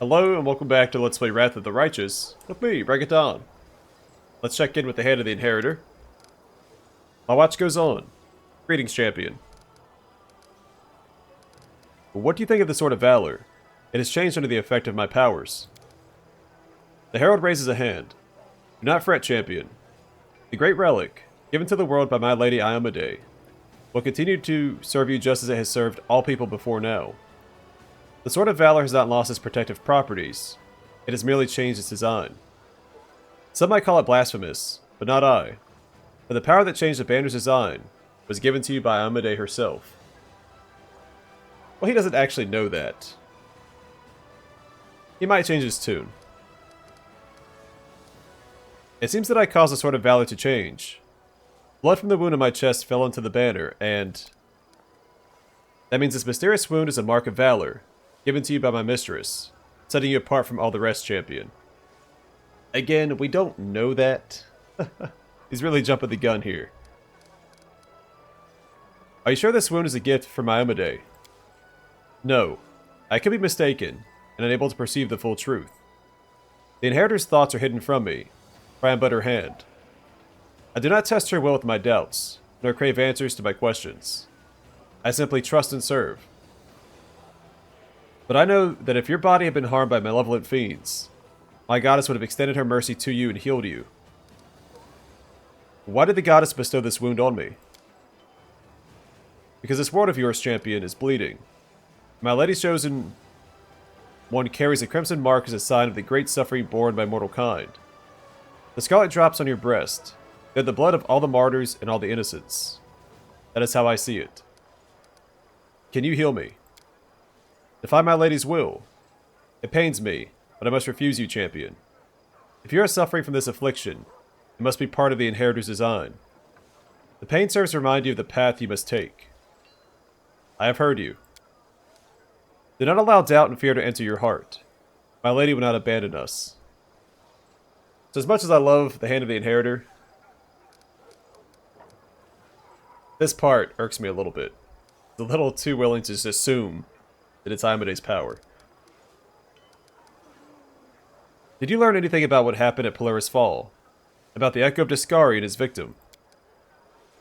Hello and welcome back to Let's Play Wrath of the Righteous with me, Regaton. Let's check in with the hand of the Inheritor. My watch goes on. Greetings, champion. What do you think of the Sword of Valor? It has changed under the effect of my powers. The Herald raises a hand. Do not fret, champion. The great relic, given to the world by my lady Iomedae, will continue to serve you just as it has served all people before now. The Sword of Valor has not lost its protective properties. It has merely changed its design. Some might call it blasphemous, but not I. For the power that changed the banner's design was given to you by Iomedae herself. Well, he doesn't actually know that. He might change his tune. It seems that I caused the Sword of Valor to change. Blood from the wound on my chest fell onto the banner, and that means this mysterious wound is a mark of valor, given to you by my mistress, setting you apart from all the rest, champion. Again, we don't know that. He's really jumping the gun here. Are you sure this wound is a gift from Iomedae? No. I could be mistaken, and unable to perceive the full truth. The Inheritor's thoughts are hidden from me, for I am but her hand. I do not test her will with my doubts, nor crave answers to my questions. I simply trust and serve. But I know that if your body had been harmed by malevolent fiends, my goddess would have extended her mercy to you and healed you. Why did the goddess bestow this wound on me? Because this world of yours, champion, is bleeding. My lady's chosen one carries a crimson mark as a sign of the great suffering borne by mortal kind. The scarlet drops on your breast. They're the blood of all the martyrs and all the innocents. That is how I see it. Can you heal me? Defy my lady's will. It pains me, but I must refuse you, champion. If you are suffering from this affliction, it must be part of the Inheritor's design. The pain serves to remind you of the path you must take. I have heard you. Do not allow doubt and fear to enter your heart. My lady will not abandon us. So as much as I love the hand of the Inheritor, this part irks me a little bit. It's a little too willing to just assume that it's Iomedae's power. Did you learn anything about what happened at Polaris Fall? About the Echo of Discari and his victim?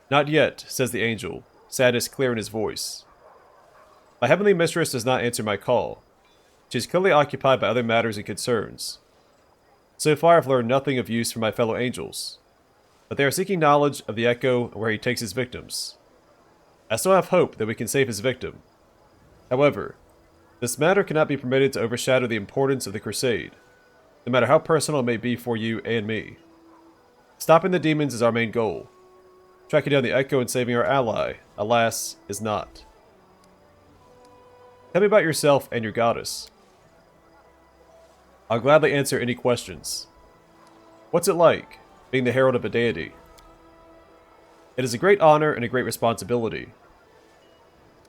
Not yet, says the angel, sadness clear in his voice. My heavenly mistress does not answer my call. She is clearly occupied by other matters and concerns. So far I've learned nothing of use from my fellow angels, but they are seeking knowledge of the Echo and where he takes his victims. I still have hope that we can save his victim. However, this matter cannot be permitted to overshadow the importance of the crusade, no matter how personal it may be for you and me. Stopping the demons is our main goal. Tracking down the Echo and saving our ally, alas, is not. Tell me about yourself and your goddess. I'll gladly answer any questions. What's it like, being the herald of a deity? It is a great honor and a great responsibility.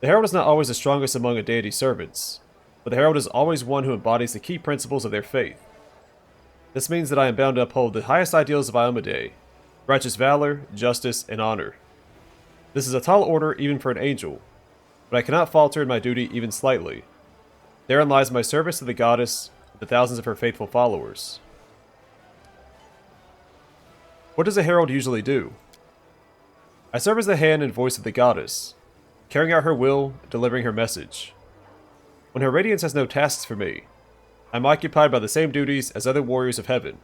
The herald is not always the strongest among a deity's servants, but the herald is always one who embodies the key principles of their faith. This means that I am bound to uphold the highest ideals of Iomedae, righteous valor, justice, and honor. This is a tall order even for an angel, but I cannot falter in my duty even slightly. Therein lies my service to the goddess and the thousands of her faithful followers. What does a herald usually do? I serve as the hand and voice of the goddess, carrying out her will, delivering her message. When her radiance has no tasks for me, I am occupied by the same duties as other warriors of heaven.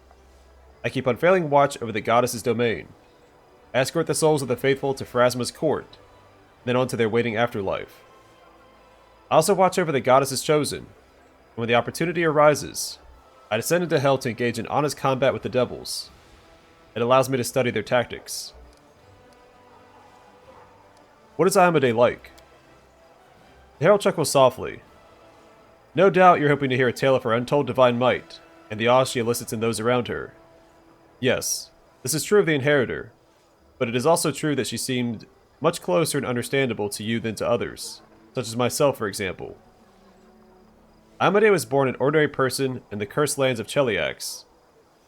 I keep unfailing watch over the goddess's domain. I escort the souls of the faithful to Pharasma's court, then on to their waiting afterlife. I also watch over the goddess's chosen, and when the opportunity arises, I descend into hell to engage in honest combat with the devils. It allows me to study their tactics. What is Iomedae like? The herald chuckles softly. No doubt you're hoping to hear a tale of her untold divine might, and the awe she elicits in those around her. Yes, this is true of the Inheritor, but it is also true that she seemed much closer and understandable to you than to others, such as myself, for example. Iomedae was born an ordinary person in the cursed lands of Cheliax,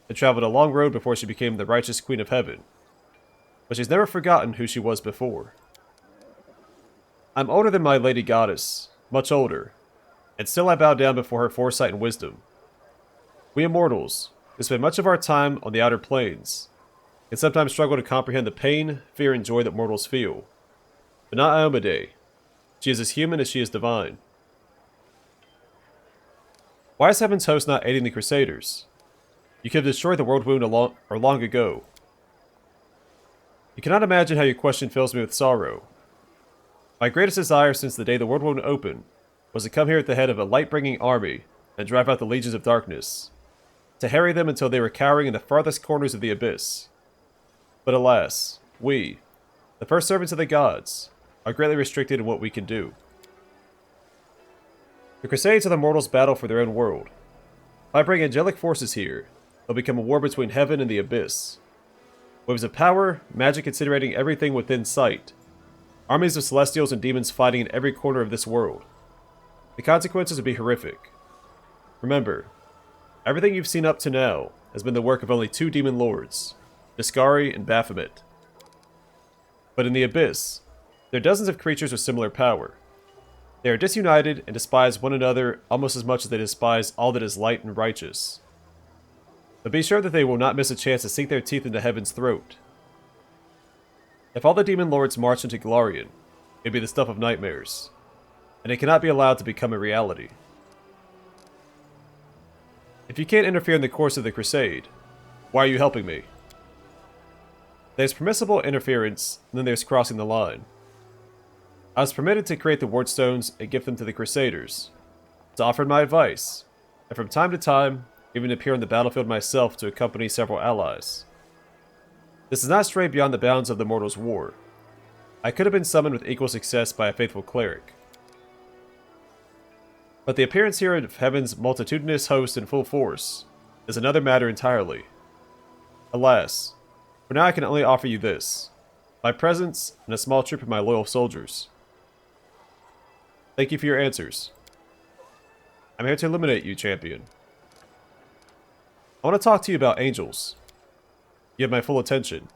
and traveled a long road before she became the righteous Queen of Heaven. But she's never forgotten who she was before. I'm older than my lady goddess, much older, and still I bow down before her foresight and wisdom. We immortals, who spend much of our time on the outer planes, can sometimes struggle to comprehend the pain, fear, and joy that mortals feel. But not Iomedae. She is as human as she is divine. Why is Heaven's host not aiding the Crusaders? You could have destroyed the world wound long ago. You cannot imagine how your question fills me with sorrow. My greatest desire since the day the world wound opened was to come here at the head of a light-bringing army and drive out the legions of darkness, to harry them until they were cowering in the farthest corners of the abyss. But alas, we, the first servants of the gods, are greatly restricted in what we can do. The Crusades are the mortals' battle for their own world. If I bring angelic forces here, it'll become a war between heaven and the abyss. Waves of power, magic incinerating everything within sight. Armies of celestials and demons fighting in every corner of this world. The consequences would be horrific. Remember, everything you've seen up to now has been the work of only two demon lords, Discari and Baphomet. But in the abyss, there are dozens of creatures with similar power. They are disunited and despise one another almost as much as they despise all that is light and righteous. But be sure that they will not miss a chance to sink their teeth into heaven's throat. If all the demon lords march into Golarion, it'd be the stuff of nightmares, and it cannot be allowed to become a reality. If you can't interfere in the course of the crusade, why are you helping me? There's permissible interference, and then there's crossing the line. I was permitted to create the wardstones and give them to the Crusaders, to offer my advice, and from time to time, even appear on the battlefield myself to accompany several allies. This does not stray beyond the bounds of the mortals' war. I could have been summoned with equal success by a faithful cleric. But the appearance here of heaven's multitudinous host in full force is another matter entirely. Alas, for now I can only offer you this, my presence and a small troop of my loyal soldiers. Thank you for your answers. I'm here to eliminate you, champion. I want to talk to you about angels. You have my full attention.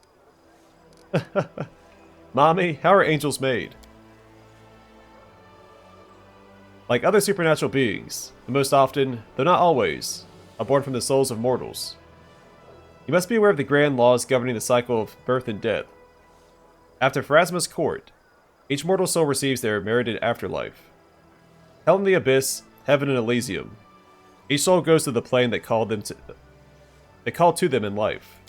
Mommy, how are angels made? Like other supernatural beings, the most often, though not always, are born from the souls of mortals. You must be aware of the grand laws governing the cycle of birth and death. After Pharasma's court, each mortal soul receives their merited afterlife. Hell in the abyss, heaven and Elysium. Each soul goes to the plane that called to them in life.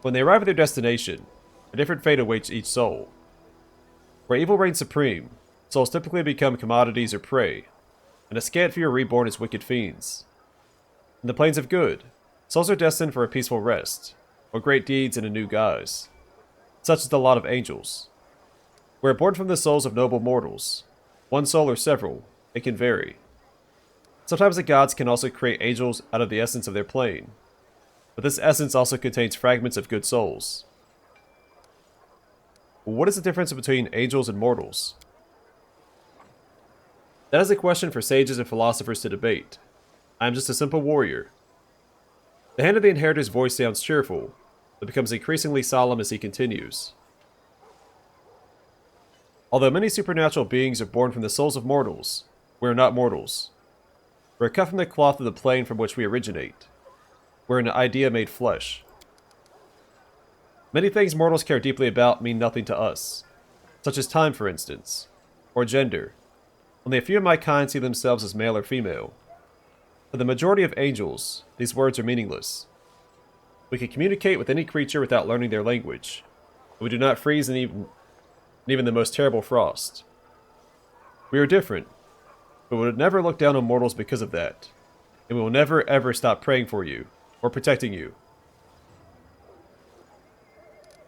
When they arrive at their destination, a different fate awaits each soul. Where evil reigns supreme, souls typically become commodities or prey, and a scant few are reborn as wicked fiends. In the planes of good, souls are destined for a peaceful rest, or great deeds in a new guise. Such is the lot of angels. We are born from the souls of noble mortals. One soul or several, it can vary. Sometimes the gods can also create angels out of the essence of their plane, but this essence also contains fragments of good souls. What is the difference between angels and mortals? That is a question for sages and philosophers to debate. I am just a simple warrior. The hand of the Inheritor's voice sounds cheerful, but becomes increasingly solemn as he continues. Although many supernatural beings are born from the souls of mortals, we are not mortals. We are cut from the cloth of the plane from which we originate. We are an idea made flesh. Many things mortals care deeply about mean nothing to us, such as time, for instance, or gender. Only a few of my kind see themselves as male or female. For the majority of angels, these words are meaningless. We can communicate with any creature without learning their language. We do not freeze in even the most terrible frost. We are different, but we would never look down on mortals because of that, and we will never ever stop praying for you, or protecting you.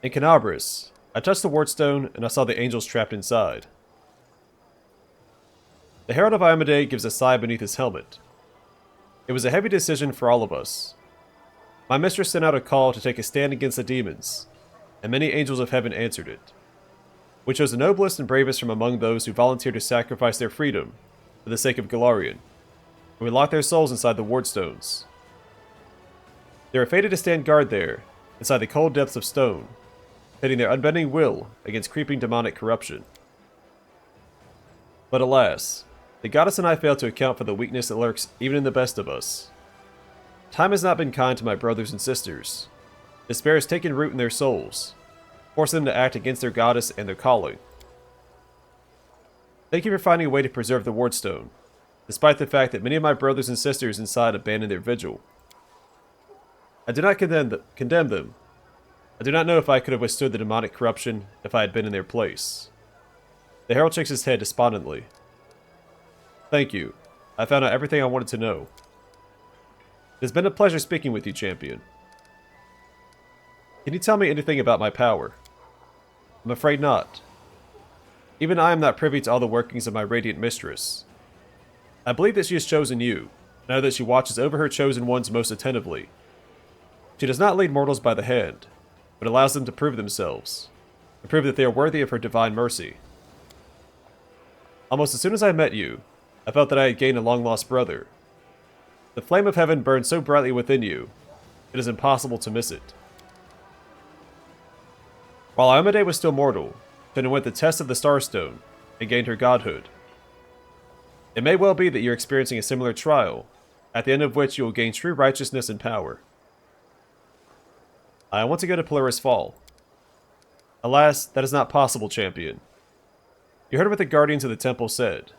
In Canabris, I touched the wardstone and I saw the angels trapped inside. The Herald of Iomedae gives a sigh beneath his helmet. It was a heavy decision for all of us. My mistress sent out a call to take a stand against the demons, and many angels of heaven answered it. We chose the noblest and bravest from among those who volunteered to sacrifice their freedom for the sake of Golarion, and we locked their souls inside the wardstones. They are fated to stand guard there, inside the cold depths of stone, pitting their unbending will against creeping demonic corruption. But alas, The goddess and I fail to account for the weakness that lurks even in the best of us. Time has not been kind to my brothers and sisters. Despair has taken root in their souls, forcing them to act against their goddess and their calling. Thank you for finding a way to preserve the Wardstone, despite the fact that many of my brothers and sisters inside abandoned their vigil. I do not condemn them. I do not know if I could have withstood the demonic corruption if I had been in their place. The Herald shakes his head despondently. Thank you. I found out everything I wanted to know. It has been a pleasure speaking with you, champion. Can you tell me anything about my power? I'm afraid not. Even I am not privy to all the workings of my radiant mistress. I believe that she has chosen you, and I know that she watches over her chosen ones most attentively. She does not lead mortals by the hand, but allows them to prove themselves, and prove that they are worthy of her divine mercy. Almost as soon as I met you, I felt that I had gained a long-lost brother. The flame of heaven burns so brightly within you, it is impossible to miss it. While Iomedae was still mortal, she underwent the test of the Starstone, and gained her godhood. It may well be that you're experiencing a similar trial, at the end of which you will gain true righteousness and power. I want to go to Polaris Fall. Alas, that is not possible, champion. You heard what the guardians of the temple said.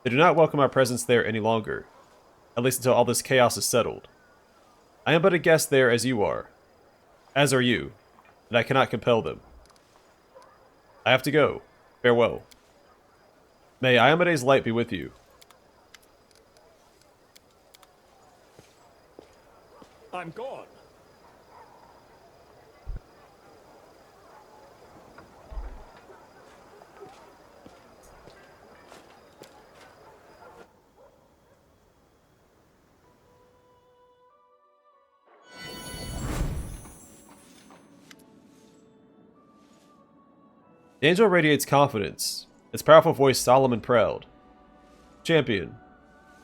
They do not welcome our presence there any longer, at least until all this chaos is settled. I am but a guest there as you are. As are you, and I cannot compel them. I have to go. Farewell. May Iomedae's light be with you. I'm gone. The angel radiates confidence, its powerful voice solemn and proud. Champion,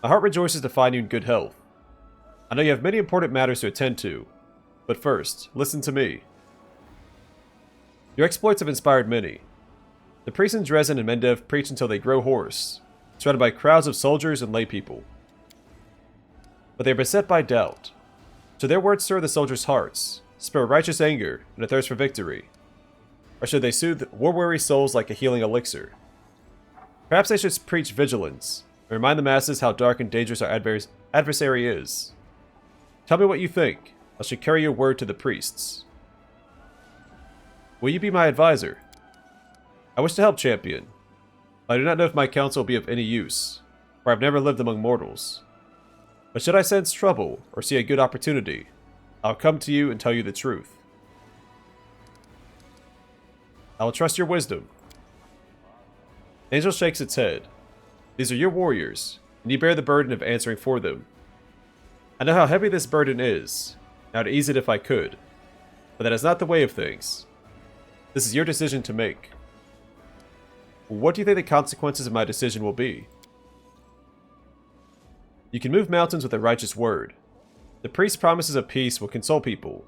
my heart rejoices to find you in good health. I know you have many important matters to attend to, but first, listen to me. Your exploits have inspired many. The priests in Drezen and Mendev preach until they grow hoarse, surrounded by crowds of soldiers and laypeople. But they are beset by doubt. Should their words stir the soldiers' hearts, spur righteous anger and a thirst for victory? Or should they soothe war-weary souls like a healing elixir? Perhaps they should preach vigilance, and remind the masses how dark and dangerous our adversary is. Tell me what you think. I should carry your word to the priests. Will you be my advisor? I wish to help, champion. I do not know if my counsel will be of any use, for I have never lived among mortals. But should I sense trouble, or see a good opportunity, I'll come to you and tell you the truth. I will trust your wisdom. Angel shakes its head. These are your warriors, and you bear the burden of answering for them. I know how heavy this burden is, and I'd ease it if I could, but that is not the way of things. This is your decision to make. What do you think the consequences of my decision will be? You can move mountains with a righteous word. The priest's promises of peace will console people,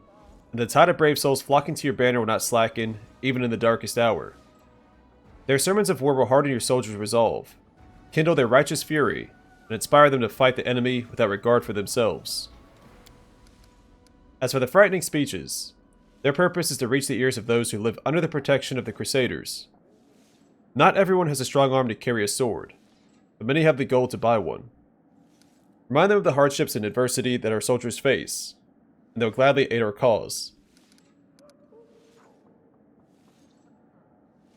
and the tide of brave souls flocking to your banner will not slacken, even in the darkest hour. Their sermons of war will harden your soldiers' resolve, kindle their righteous fury, and inspire them to fight the enemy without regard for themselves. As for the frightening speeches, their purpose is to reach the ears of those who live under the protection of the Crusaders. Not everyone has a strong arm to carry a sword, but many have the gold to buy one. Remind them of the hardships and adversity that our soldiers face, and they'll gladly aid our cause.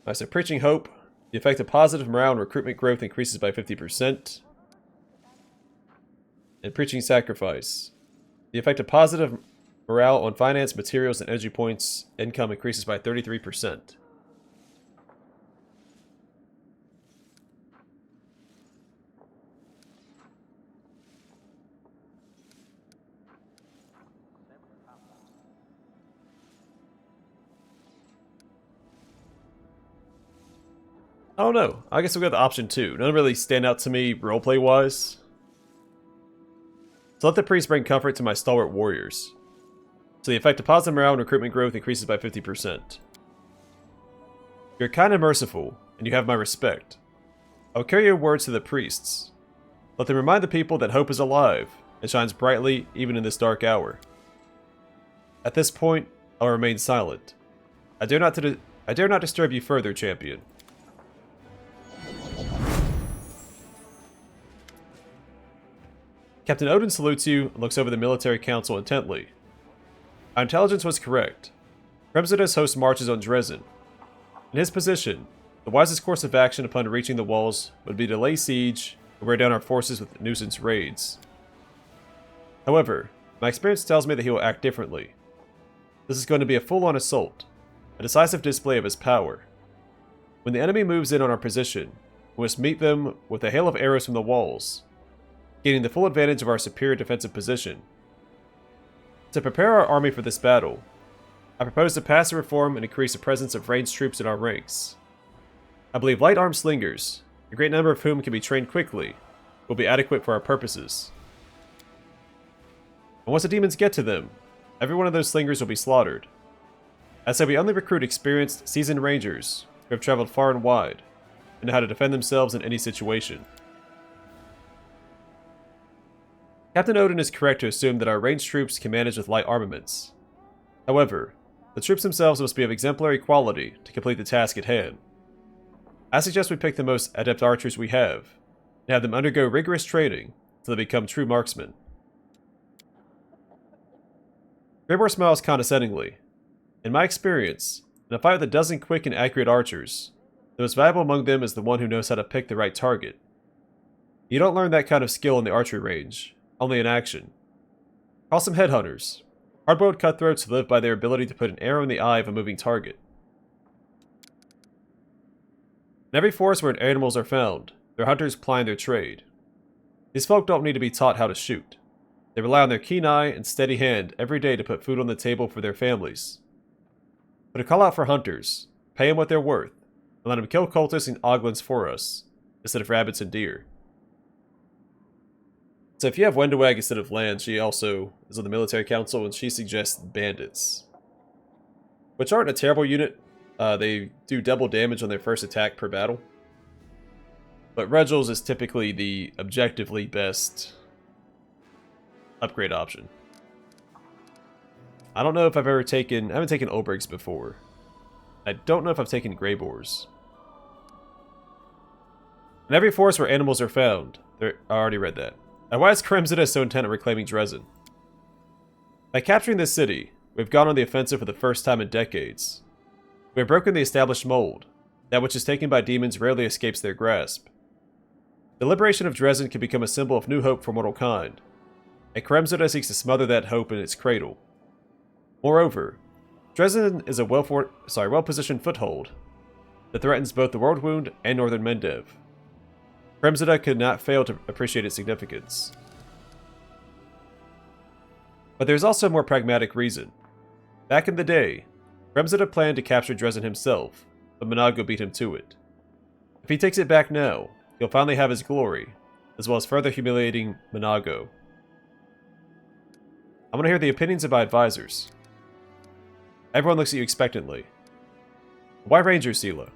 Alright, so preaching hope. The effect of positive morale and recruitment growth increases by 50%. And preaching sacrifice. The effect of positive morale on finance, materials, and energy points income increases by 33%. I don't know. I guess we'll go with option 2. None really stand out to me roleplay wise. So let the priest bring comfort to my stalwart warriors. So the effect of positive morale and recruitment growth increases by 50%. You're kind and merciful, and you have my respect. I'll carry your words to the priests. Let them remind the people that hope is alive and shines brightly even in this dark hour. At this point, I'll remain silent. I dare not disturb you further, champion. Captain Odin salutes you and looks over the military council intently. Our intelligence was correct. Kremzidus hosts marches on Drezen. In his position, the wisest course of action upon reaching the walls would be to lay siege and wear down our forces with nuisance raids. However, my experience tells me that he will act differently. This is going to be a full-on assault, a decisive display of his power. When the enemy moves in on our position, we must meet them with a hail of arrows from the walls, gaining the full advantage of our superior defensive position. To prepare our army for this battle, I propose to pass a reform and increase the presence of ranged troops in our ranks. I believe light armed slingers, a great number of whom can be trained quickly, will be adequate for our purposes. And once the demons get to them, every one of those slingers will be slaughtered. I say we only recruit experienced, seasoned rangers who have traveled far and wide, and know how to defend themselves in any situation. Captain Odin is correct to assume that our ranged troops can manage with light armaments. However, the troops themselves must be of exemplary quality to complete the task at hand. I suggest we pick the most adept archers we have, and have them undergo rigorous training until they become true marksmen. Greybor smiles condescendingly. In my experience, in a fight with a dozen quick and accurate archers, the most valuable among them is the one who knows how to pick the right target. You don't learn that kind of skill in the archery range, only in action. Call some headhunters, hard-boiled cutthroats who live by their ability to put an arrow in the eye of a moving target. In every forest where animals are found, there are hunters plying their trade. These folk don't need to be taught how to shoot. They rely on their keen eye and steady hand every day to put food on the table for their families. But to call out for hunters, pay them what they're worth, and let them kill cultists and oglins for us, instead of rabbits and deer. So if you have Wendawag instead of land, she also is on the military council, and she suggests bandits, which aren't a terrible unit. They do double damage on their first attack per battle. But Regals is typically the objectively best upgrade option. I don't know if I haven't taken Olbrigs before. I don't know if I've taken Greybors. In every forest where animals are found, I already read that. And why is Kremzidus so intent on reclaiming Drezen? By capturing this city, we've gone on the offensive for the first time in decades. We have broken the established mold. That which is taken by demons rarely escapes their grasp. The liberation of Drezen can become a symbol of new hope for mortal kind, and Kremzidus seeks to smother that hope in its cradle. Moreover, Drezen is a well-positioned foothold that threatens both the World Wound and Northern Mendev. Kremzida could not fail to appreciate its significance. But there's also a more pragmatic reason. Back in the day, Kremzida planned to capture Drezen himself, but Monago beat him to it. If he takes it back now, he'll finally have his glory, as well as further humiliating Monago. I want to hear the opinions of my advisors. Everyone looks at you expectantly. Why Ranger, Sela?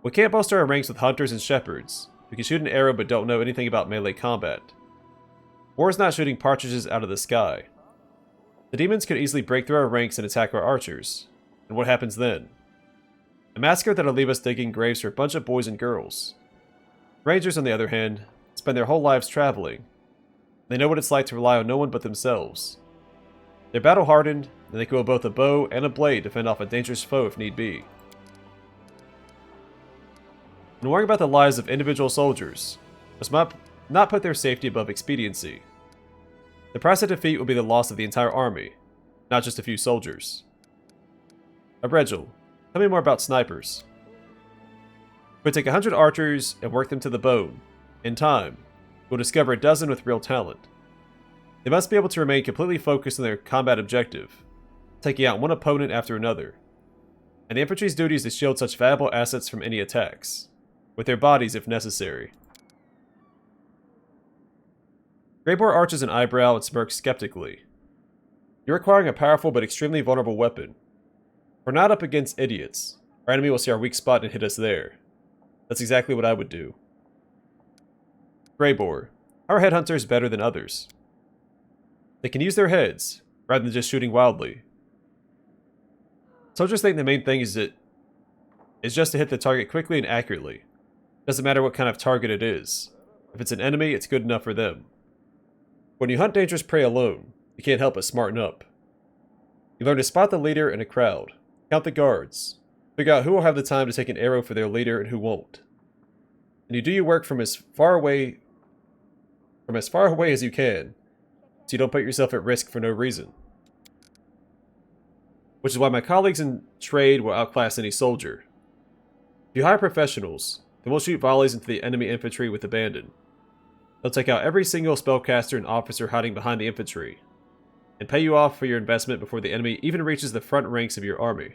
We can't bolster our ranks with hunters and shepherds. We can shoot an arrow but don't know anything about melee combat. War is not shooting partridges out of the sky. The demons could easily break through our ranks and attack our archers. And what happens then? A massacre that'll leave us digging graves for a bunch of boys and girls. Rangers, on the other hand, spend their whole lives traveling. They know what it's like to rely on no one but themselves. They're battle-hardened, and they can wield both a bow and a blade to fend off a dangerous foe if need be. When worrying about the lives of individual soldiers, must not put their safety above expediency. The price of defeat will be the loss of the entire army, not just a few soldiers. Abregil, tell me more about snipers. If we take 100 archers and work them to the bone, in time, we'll discover a dozen with real talent. They must be able to remain completely focused on their combat objective, taking out one opponent after another. And the infantry's duty is to shield such valuable assets from any attacks, with their bodies if necessary. Greybor arches an eyebrow and smirks skeptically. You're acquiring a powerful but extremely vulnerable weapon. We're not up against idiots. Our enemy will see our weak spot and hit us there. That's exactly what I would do. Greyboar. Our headhunters better than others. They can use their heads, rather than just shooting wildly. Soldiers think the main thing is just to hit the target quickly and accurately. Doesn't matter what kind of target it is. If it's an enemy, it's good enough for them. When you hunt dangerous prey alone, you can't help but smarten up. You learn to spot the leader in a crowd, count the guards, figure out who will have the time to take an arrow for their leader and who won't. And you do your work from as far away as you can, so you don't put yourself at risk for no reason. Which is why my colleagues in trade will outclass any soldier. If you hire professionals, they won't shoot volleys into the enemy infantry with abandon. They'll take out every single spellcaster and officer hiding behind the infantry, and pay you off for your investment before the enemy even reaches the front ranks of your army.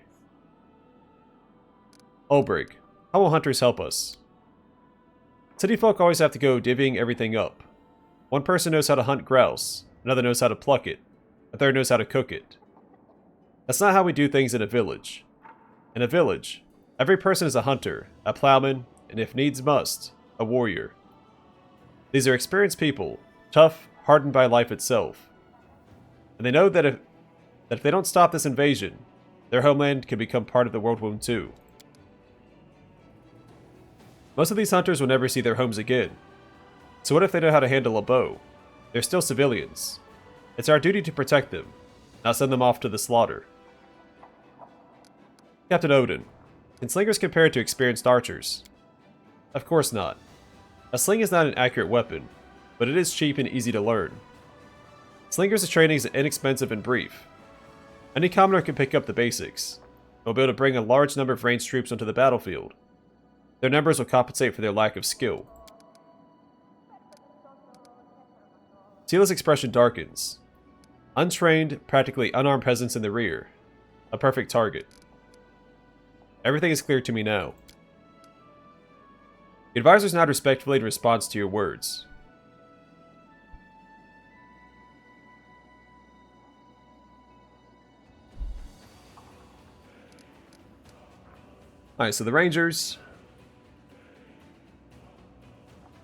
Ulbrig. How will hunters help us? City folk always have to go divvying everything up. One person knows how to hunt grouse, another knows how to pluck it, a third knows how to cook it. That's not how we do things in a village. In a village, every person is a hunter, a plowman, and if needs must, a warrior. These are experienced people, tough, hardened by life itself. And they know that if they don't stop this invasion, their homeland can become part of the World War II. Most of these hunters will never see their homes again. So what if they know how to handle a bow? They're still civilians. It's our duty to protect them, not send them off to the slaughter. Captain Odin. Can slingers compare to experienced archers? Of course not. A sling is not an accurate weapon, but it is cheap and easy to learn. Slingers' training is inexpensive and brief. Any commoner can pick up the basics, and will be able to bring a large number of ranged troops onto the battlefield. Their numbers will compensate for their lack of skill. Tila's expression darkens. Untrained, practically unarmed peasants in the rear. A perfect target. Everything is clear to me now. The advisor's nod respectfully in response to your words. Alright, so the Rangers.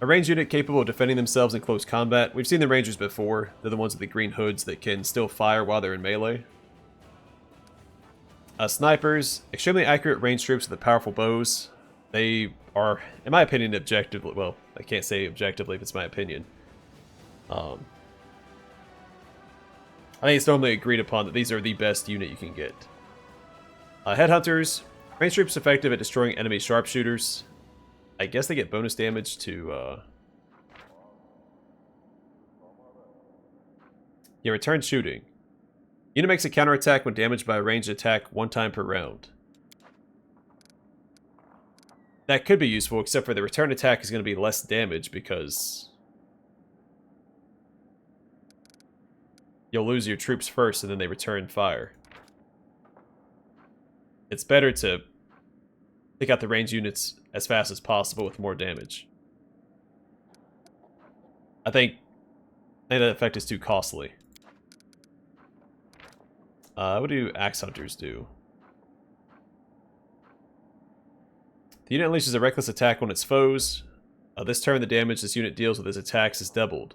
A ranged unit capable of defending themselves in close combat. We've seen the Rangers before. They're the ones with the green hoods that can still fire while they're in melee. Snipers. Extremely accurate ranged troops with powerful bows. They are, in my opinion, objectively... Well, I can't say objectively if it's my opinion. I think it's normally agreed upon that these are the best unit you can get. Headhunters. Ranged troops effective at destroying enemy sharpshooters. I guess they get bonus damage to... Yeah, return shooting. Unit makes a counterattack when damaged by a ranged attack 1 time per round. That could be useful, except for the return attack is going to be less damage because you'll lose your troops first and then they return fire. It's better to take out the ranged units as fast as possible with more damage. I think that effect is too costly. What do axe hunters do? The unit unleashes a reckless attack on its foes. This turn, the damage this unit deals with its attacks is doubled.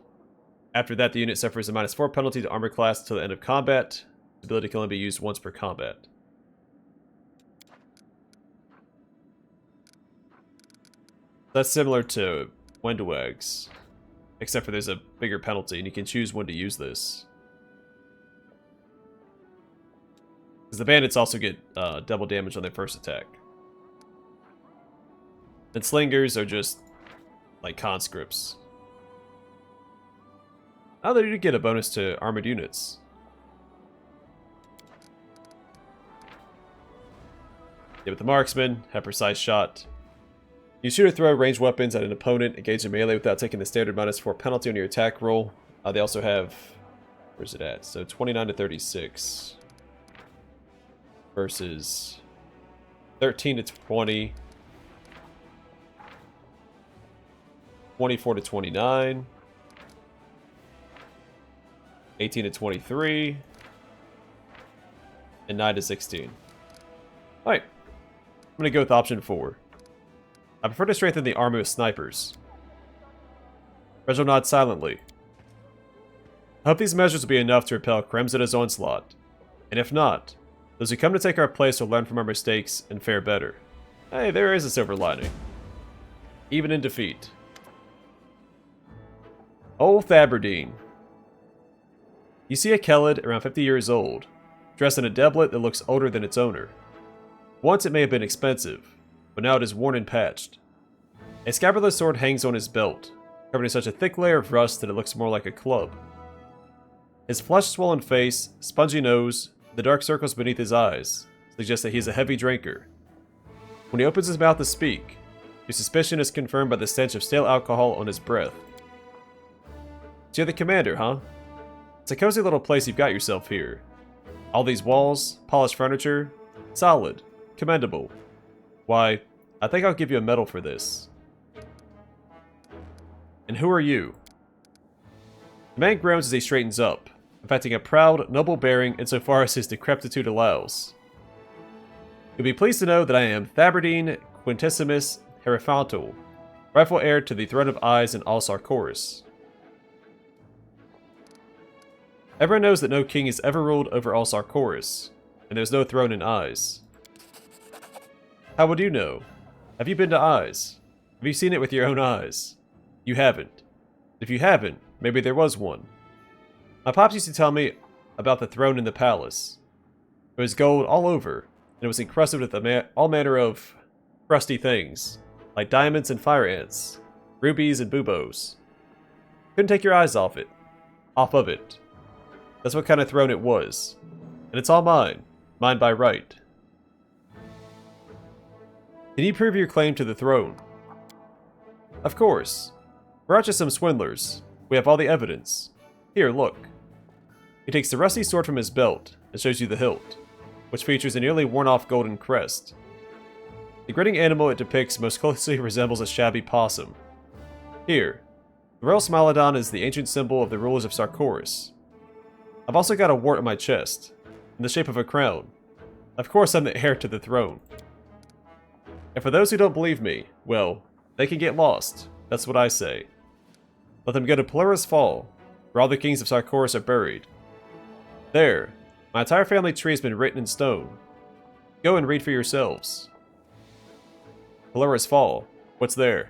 After that, the unit suffers a -4 penalty to armor class until the end of combat. This ability can only be used once per combat. That's similar to Wendwags, except for there's a bigger penalty, and you can choose when to use this. Because the bandits also get double damage on their first attack. And slingers are just like conscripts. Oh, they do get a bonus to armored units. Yeah, with the marksman, have precise shot. You shoot or throw ranged weapons at an opponent engaged in melee without taking the standard -4 penalty on your attack roll. They also have... Where's it at? So 29 to 36. Versus 13 to 20. 24 to 29. 18 to 23. And 9 to 16. Alright. I'm going to go with option 4. I prefer to strengthen the army with snipers. Reginald nods silently. I hope these measures will be enough to repel Crimson's onslaught. And if not, those who come to take our place will learn from our mistakes and fare better. Hey, there is a silver lining. Even in defeat. Old Thaberdine. You see a Kelid around 50 years old, dressed in a doublet that looks older than its owner. Once it may have been expensive, but now it is worn and patched. A scabbardless sword hangs on his belt, covered in such a thick layer of rust that it looks more like a club. His flushed, swollen face, spongy nose, the dark circles beneath his eyes suggest that he is a heavy drinker. When he opens his mouth to speak, your suspicion is confirmed by the stench of stale alcohol on his breath. So you're the commander, huh? It's a cozy little place you've got yourself here. All these walls, polished furniture, solid, commendable. Why, I think I'll give you a medal for this. And who are you? The man groans as he straightens up, affecting a proud, noble bearing insofar as his decrepitude allows. You'll be pleased to know that I am Thaberdine Quintessimus Hierophantal, rightful heir to the throne of eyes in all Sarkoris. Everyone knows that no king has ever ruled over all Sarkoris, and there's no throne in Eyes. How would you know? Have you been to Eyes? Have you seen it with your own eyes? You haven't. If you haven't, maybe there was one. My pops used to tell me about the throne in the palace. It was gold all over, and it was encrusted with all manner of crusty things, like diamonds and fire ants, rubies and buboes. Couldn't take your eyes off of it. That's what kind of throne it was. And it's all mine. Mine by right. Can you prove your claim to the throne? Of course. We're not just some swindlers. We have all the evidence. Here, look. He takes the rusty sword from his belt and shows you the hilt, which features a nearly worn-off golden crest. The grinning animal it depicts most closely resembles a shabby possum. Here, the Royal Smilodon is the ancient symbol of the rulers of Sarkoris. I've also got a wart on my chest, in the shape of a crown. Of course I'm the heir to the throne. And for those who don't believe me, well, they can get lost. That's what I say. Let them go to Polaris Fall, where all the kings of Sarkoris are buried. There, my entire family tree has been written in stone. Go and read for yourselves. Polaris Fall, what's there?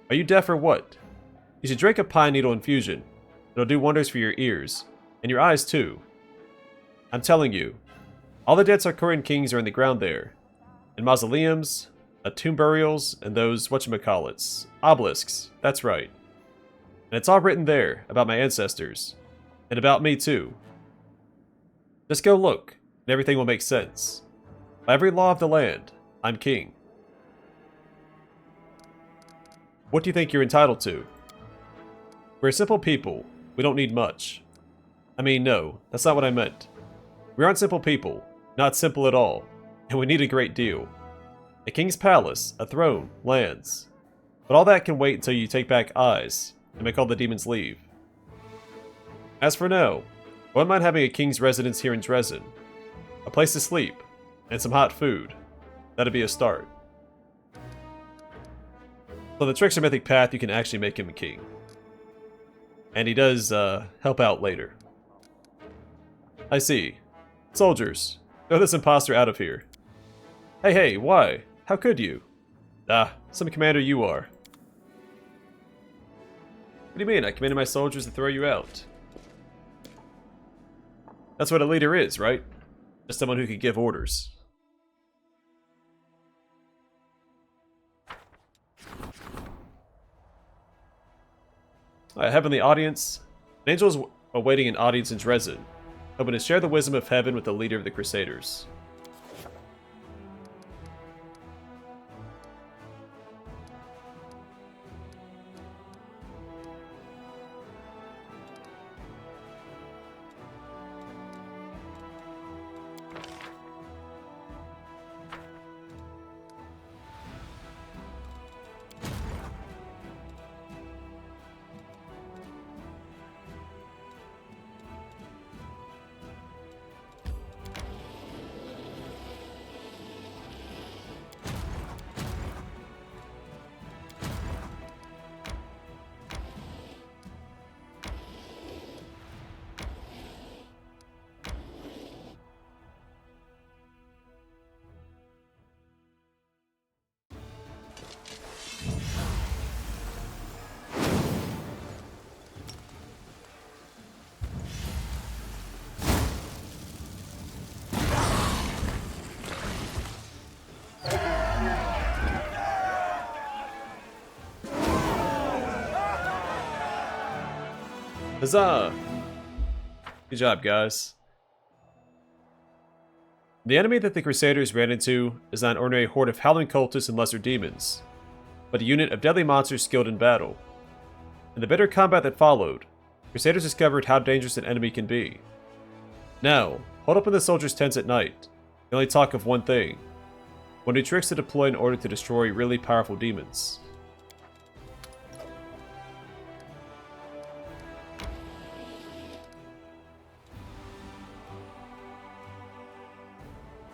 Are you deaf or what? You should drink a pine needle infusion. It'll do wonders for your ears. And your eyes, too. I'm telling you, all the dead Sarkorian kings are in the ground there. In mausoleums, tomb burials, and those whatchamacallits. Obelisks, that's right. And it's all written there, about my ancestors. And about me, too. Just go look, and everything will make sense. By every law of the land, I'm king. What do you think you're entitled to? We're simple people. We don't need much. I mean, no, that's not what I meant. We aren't simple people, not simple at all, and we need a great deal. A king's palace, a throne, lands. But all that can wait until you take back Eyes and make all the demons leave. As for now, I wouldn't mind having a king's residence here in Drezen. A place to sleep, and some hot food. That'd be a start. So the tricks are Mythic Path, you can actually make him a king. And he does help out later. I see. Soldiers, throw this impostor out of here. Hey, why? How could you? Ah, some commander you are. What do you mean? I commanded my soldiers to throw you out. That's what a leader is, right? Just someone who can give orders. Heavenly audience. An angel is awaiting an audience in Drezen, hoping to share the wisdom of heaven with the leader of the Crusaders. Huzzah! Good job, guys. The enemy that the Crusaders ran into is not an ordinary horde of howling cultists and lesser demons, but a unit of deadly monsters skilled in battle. In the bitter combat that followed, Crusaders discovered how dangerous an enemy can be. Now, hold up in the soldiers' tents at night. They only talk of one thing: what new tricks to deploy in order to destroy really powerful demons.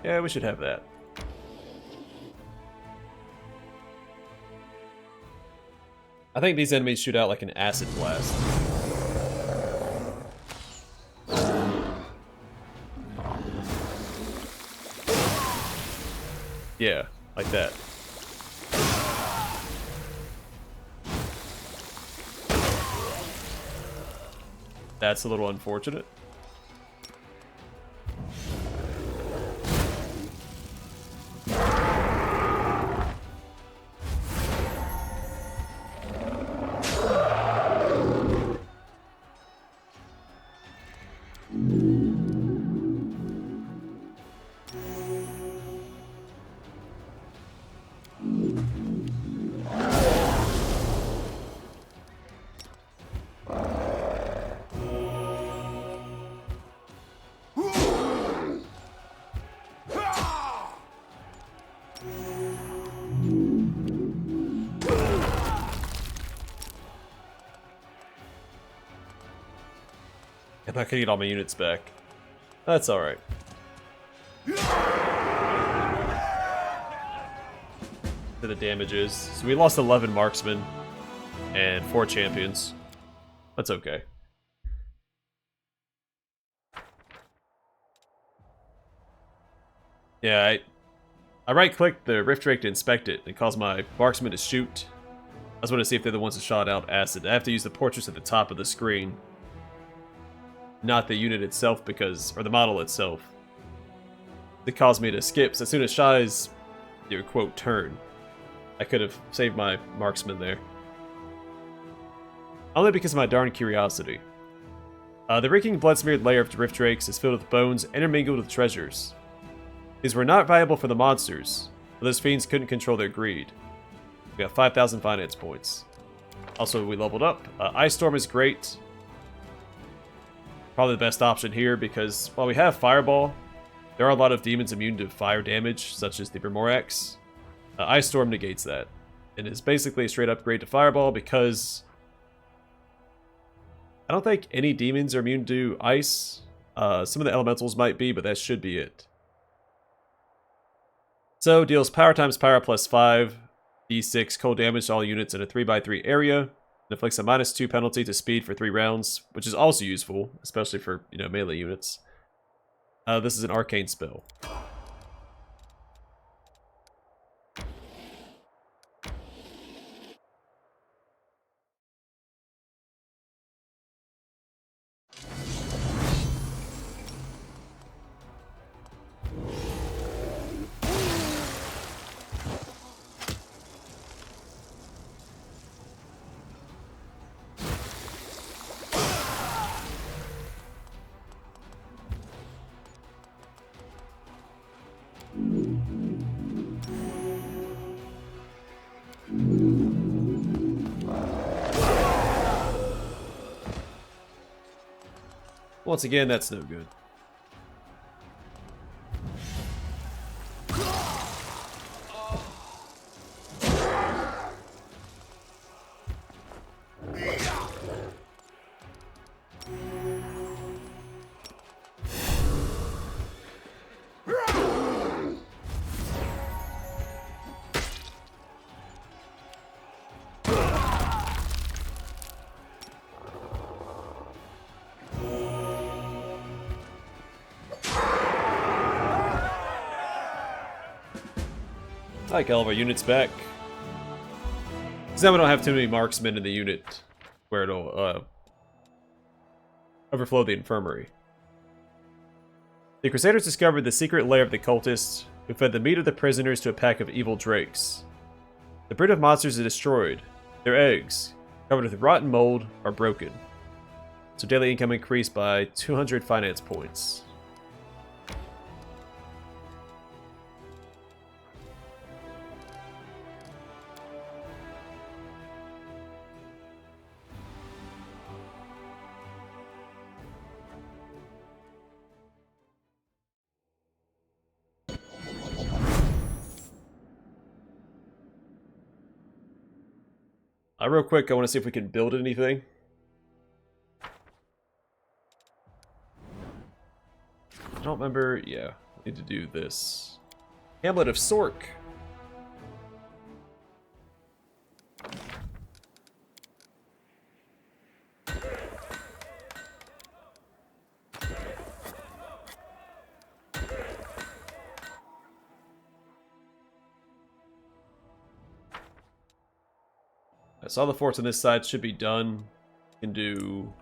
Yeah, we should have that. I think these enemies shoot out like an acid blast. Yeah, like that. That's a little unfortunate. I could get all my units back. That's alright. For the damages. So we lost 11 marksmen and 4 champions. That's okay. Yeah, I right-clicked the Rift Drake to inspect it. It caused my marksman to shoot. I just want to see if they're the ones that shot out acid. I have to use the portraits at the top of the screen, not the unit itself, because, or the model itself. It caused me to skip. So as soon as Shai's, your quote, turn, I could have saved my marksman there. Only because of my darn curiosity. The reeking blood-smeared lair of Rift Drakes is filled with bones intermingled with treasures. These were not valuable for the monsters, but those fiends couldn't control their greed. We got 5,000 finance points. Also, we leveled up. Ice Storm is great. Probably the best option here because while we have Fireball, there are a lot of demons immune to fire damage, such as the Vermorax. Ice Storm negates that, and is basically a straight upgrade to Fireball because I don't think any demons are immune to ice. Some of the elementals might be, but that should be it. So, deals power times power plus 5, d6 cold damage to all units in a 3x3 area, and inflicts a -2 penalty to speed for 3 rounds, which is also useful, especially for, melee units. This is an arcane spell. Once again, that's no good. I like all of our units back. Because now we don't have too many marksmen in the unit where it'll overflow the infirmary. The Crusaders discovered the secret lair of the cultists, who fed the meat of the prisoners to a pack of evil drakes. The breed of monsters is destroyed. Their eggs, covered with rotten mold, are broken. So daily income increased by 200 finance points. Real quick, I want to see if we can build anything. I don't remember. Yeah, we need to do this. Hamlet of Sork. So all the forts on this side should be done. We can do...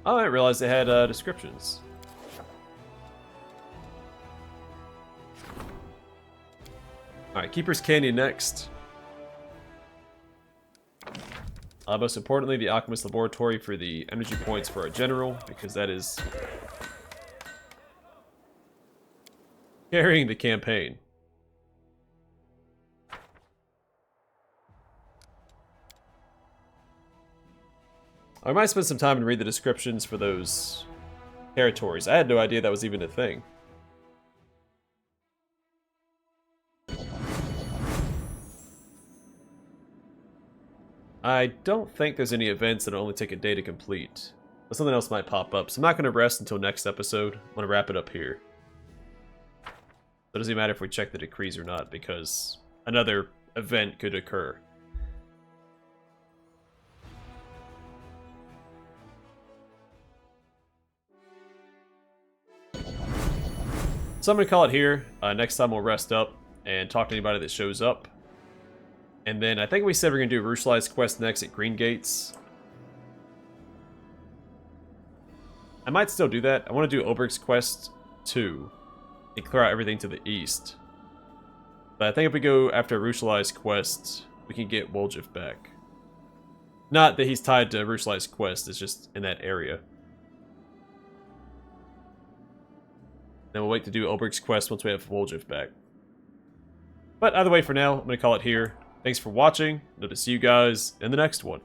Oh, I didn't realize they had descriptions. Alright, Keeper's Canyon next. Most importantly, the Alchemist Laboratory for the energy points for our general, because that is carrying the campaign. I might spend some time and read the descriptions for those territories. I had no idea that was even a thing. I don't think there's any events that only take a day to complete. But something else might pop up, so I'm not going to rest until next episode. I'm going to wrap it up here. It doesn't matter if we check the decrees or not, because another event could occur. So I'm going to call it here. Next time we'll rest up and talk to anybody that shows up. And then I think we said we're going to do Rushli's quest next at Green Gates. I might still do that. I want to do Oberg's quest too. And clear out everything to the east. But I think if we go after Rushli's quest, we can get Woljif back. Not that he's tied to Rushli's quest, it's just in that area. Then we'll wait to do Oberg's quest once we have Woljif back. But either way, for now, I'm going to call it here. Thanks for watching. Hope to see you guys in the next one.